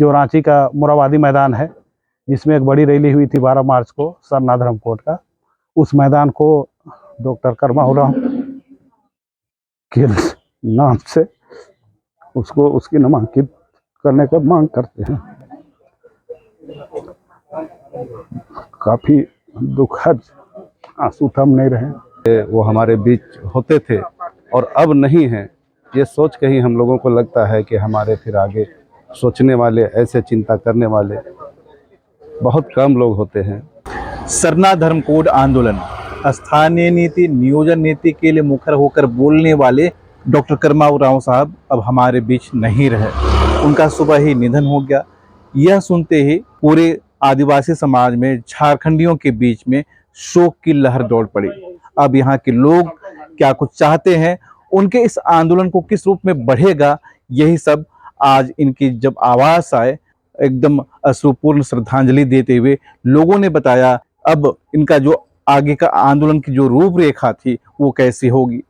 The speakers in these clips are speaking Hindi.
जो रांची का मोराबादी मैदान है, जिसमें एक बड़ी रैली हुई थी 12 मार्च को सरना धर्मकोट का, उस मैदान को डॉक्टर कर्मा उरांव के नाम से उसको उसकी नामांकित करने का मांग करते हैं। काफ़ी दुखद आंसू थम नहीं रहे। वो हमारे बीच होते थे और अब नहीं हैं, ये सोच के ही हम लोगों को लगता है कि हमारे फिर आगे सोचने वाले, ऐसे चिंता करने वाले बहुत कम लोग होते हैं। सरना धर्मकोड आंदोलन, स्थानीय नीति, नियोजन नीति के लिए मुखर होकर बोलने वाले डॉक्टर कर्मा उरांव साहब अब हमारे बीच नहीं रहे। उनका सुबह ही निधन हो गया। यह सुनते ही पूरे आदिवासी समाज में, झारखंडियों के बीच में शोक की लहर दौड़ पड़ी। अब यहाँ के लोग क्या कुछ चाहते हैं, उनके इस आंदोलन को किस रूप में बढ़ेगा, यही सब आज इनकी जब आवाज आए, एकदम अश्रुपूर्ण श्रद्धांजलि देते हुए लोगों ने बताया अब इनका जो आगे का आंदोलन की जो रूपरेखा थी वो कैसी होगी।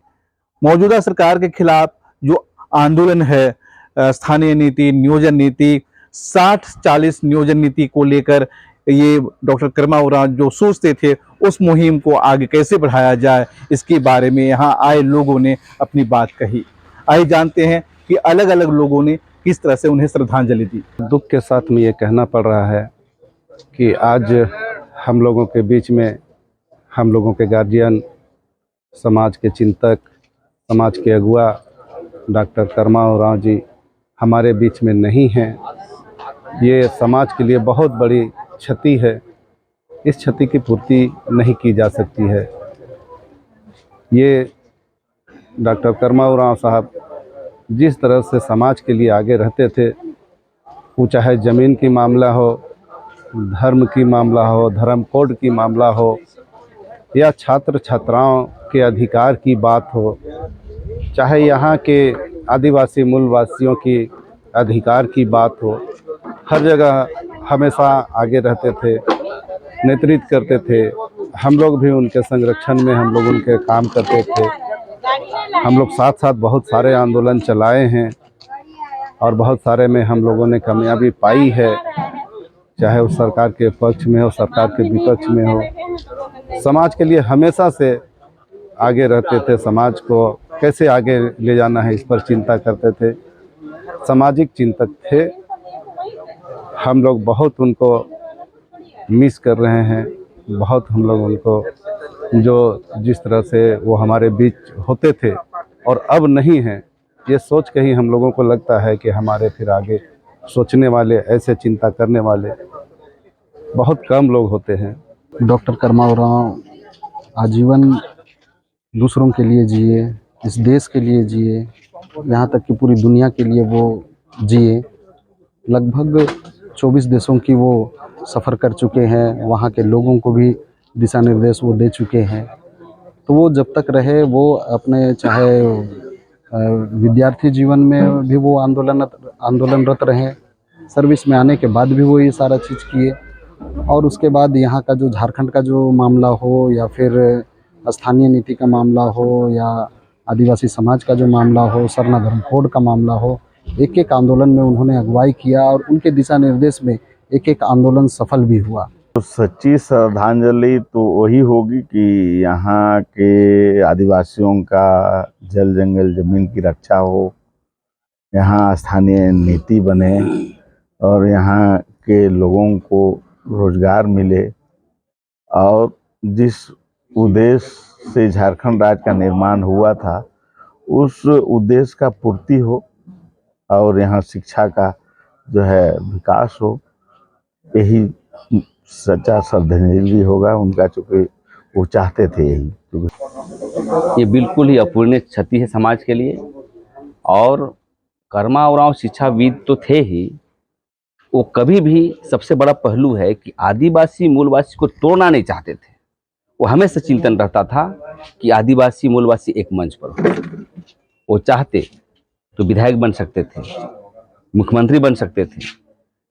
मौजूदा सरकार के खिलाफ जो आंदोलन है, स्थानीय नीति, नियोजन नीति, 60-40 नियोजन नीति को लेकर ये डॉक्टर कर्मा उरांव जो सोचते थे, उस मुहिम को आगे कैसे बढ़ाया जाए, इसके बारे में यहाँ आए लोगों ने अपनी बात कही। आइए जानते हैं कि अलग अलग लोगों ने किस तरह से उन्हें श्रद्धांजलि दी। दुख के साथ में ये कहना पड़ रहा है कि आज हम लोगों के बीच में, हम लोगों के गार्जियन, समाज के चिंतक, समाज के अगुआ डॉक्टर कर्मा उरांव जी हमारे बीच में नहीं हैं। ये समाज के लिए बहुत बड़ी क्षति है। इस क्षति की पूर्ति नहीं की जा सकती है। ये डॉक्टर कर्मा उरांव साहब जिस तरह से समाज के लिए आगे रहते थे, वो चाहे ज़मीन की मामला हो, धर्म की मामला हो, धर्म कोड की मामला हो, या छात्र छात्राओं के अधिकार की बात हो, चाहे यहाँ के आदिवासी मूलवासियों की अधिकार की बात हो, हर जगह हमेशा आगे रहते थे, नेतृत्व करते थे। हम लोग भी उनके संरक्षण में, हम लोग उनके काम करते थे। हम लोग साथ साथ बहुत सारे आंदोलन चलाए हैं और बहुत सारे में हम लोगों ने कामयाबी पाई है, चाहे उस सरकार के पक्ष में हो, सरकार के विपक्ष में हो। समाज के लिए हमेशा से आगे रहते थे। समाज को कैसे आगे ले जाना है, इस पर चिंता करते थे। सामाजिक चिंतक थे। हम लोग बहुत उनको मिस कर रहे हैं। बहुत हम लोग उनको, जो जिस तरह से वो हमारे बीच होते थे और अब नहीं हैं, ये सोच के ही हम लोगों को लगता है कि हमारे फिर आगे सोचने वाले, ऐसे चिंता करने वाले बहुत कम लोग होते हैं। डॉक्टर कर्मा उरांव आजीवन दूसरों के लिए जिए, इस देश के लिए जिए, यहाँ तक कि पूरी दुनिया के लिए वो जिए। लगभग 24 देशों की वो सफ़र कर चुके हैं, वहाँ के लोगों को भी दिशा निर्देश वो दे चुके हैं। तो वो जब तक रहे, वो अपने चाहे विद्यार्थी जीवन में भी वो आंदोलनरत रहे, सर्विस में आने के बाद भी वो ये सारा चीज़ किए, और उसके बाद यहाँ का जो झारखंड का जो मामला हो, या फिर स्थानीय नीति का मामला हो, या आदिवासी समाज का जो मामला हो, सरना धर्मकोड का मामला हो, एक एक आंदोलन में उन्होंने अगुवाई किया और उनके दिशा निर्देश में एक एक आंदोलन सफल भी हुआ। तो सच्ची श्रद्धांजलि तो वही होगी कि यहाँ के आदिवासियों का जल जंगल ज़मीन की रक्षा हो, यहाँ स्थानीय नीति बने और यहाँ के लोगों को रोजगार मिले, और जिस उद्देश्य से झारखंड राज्य का निर्माण हुआ था, उस उद्देश्य का पूर्ति हो और यहाँ शिक्षा का जो है विकास हो। यही सच्चा श्रद्धांजलि होगा उनका, चूँकि वो चाहते थे यही। ये बिल्कुल ही अपूरणीय क्षति है समाज के लिए। और कर्मा उरांव शिक्षाविद तो थे ही, वो कभी भी, सबसे बड़ा पहलू है कि आदिवासी मूलवासी को तोड़ना नहीं चाहते थे। वो हमेशा चिंतन रहता था कि आदिवासी मूलवासी एक मंच पर हो। वो चाहते तो विधायक बन सकते थे, मुख्यमंत्री बन सकते थे,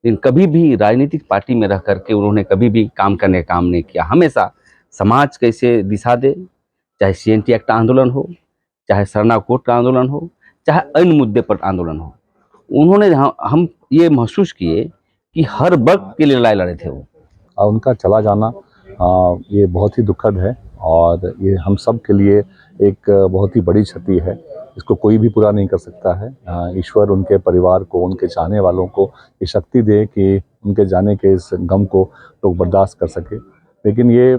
लेकिन कभी भी राजनीतिक पार्टी में रह करके उन्होंने कभी भी काम करने का काम नहीं किया। हमेशा समाज कैसे दिशा दे, चाहे CNT एक्ट आंदोलन हो, चाहे सरना कोड का आंदोलन हो, चाहे अन्य मुद्दे पर आंदोलन हो, उन्होंने हम ये महसूस किए कि हर वर्ग के लिए लड़ाई लड़े थे वो। और उनका चला जाना ये बहुत ही दुखद है और ये हम सब के लिए एक बहुत ही बड़ी क्षति है। इसको कोई भी पूरा नहीं कर सकता है। ईश्वर उनके परिवार को, उनके चाहने वालों को ये शक्ति दे कि उनके जाने के इस गम को लोग बर्दाश्त कर सके। लेकिन ये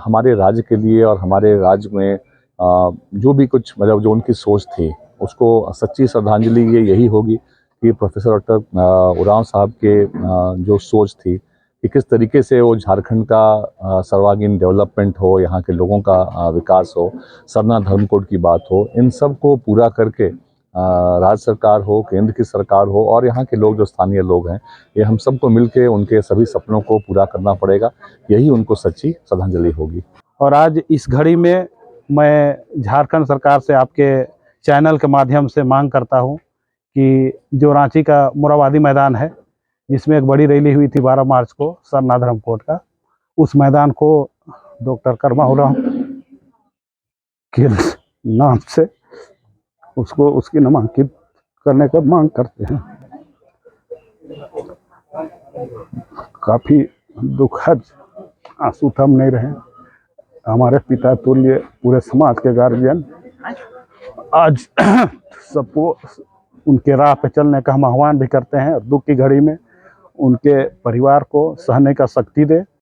हमारे राज्य के लिए और हमारे राज्य में जो भी कुछ मतलब जो उनकी सोच थी उसको सच्ची श्रद्धांजलि ये यही होगी कि प्रोफेसर डॉक्टर उरांव साहब के जो सोच थी कि किस तरीके से वो झारखंड का सर्वांगीण डेवलपमेंट हो, यहाँ के लोगों का विकास हो, सरना धर्म कोड की बात हो, इन सब को पूरा करके राज्य सरकार हो, केंद्र की सरकार हो और यहाँ के लोग जो स्थानीय लोग हैं, ये हम सबको मिलके उनके सभी सपनों को पूरा करना पड़ेगा। यही उनको सच्ची श्रद्धांजलि होगी। और आज इस घड़ी में मैं झारखंड सरकार से आपके चैनल के माध्यम से मांग करता हूं कि जो रांची का मोरहाबादी मैदान है, जिसमें एक बड़ी रैली हुई थी 12 मार्च को सरना धर्म कोड का, उस मैदान को डॉक्टर कर्मा उरांव के नाम से उसको उसकी नामांकित करने का मांग करते हैं। काफ़ी दुखद आंसू थम नहीं रहे। हमारे पिता तुल्य पूरे समाज के गार्जियन आज सबको उनके राह पे चलने का हम आह्वान भी करते हैं और दुख की घड़ी में उनके परिवार को सहने का शक्ति दे।